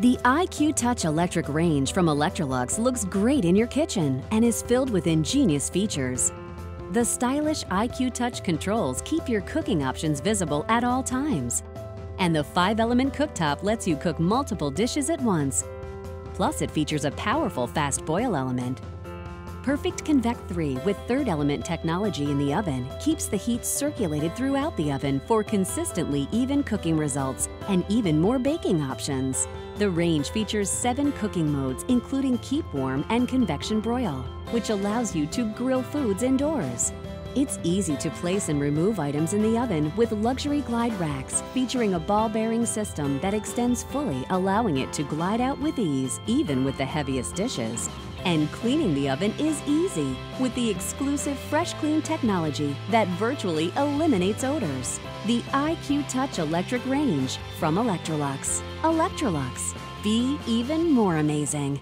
The IQ Touch electric range from Electrolux looks great in your kitchen and is filled with ingenious features. The stylish IQ Touch controls keep your cooking options visible at all times. And the 5-element cooktop lets you cook multiple dishes at once. Plus, it features a powerful fast boil element. Perfect Convect 3 with 3rd element technology in the oven keeps the heat circulated throughout the oven for consistently even cooking results and even more baking options. The range features 7 cooking modes, including Keep Warm and Convection Broil, which allows you to grill foods indoors. It's easy to place and remove items in the oven with luxury glide racks featuring a ball-bearing system that extends fully, allowing it to glide out with ease, even with the heaviest dishes. And cleaning the oven is easy with the exclusive Fresh Clean technology that virtually eliminates odors. The IQ Touch electric range from Electrolux. Electrolux. Be even more amazing.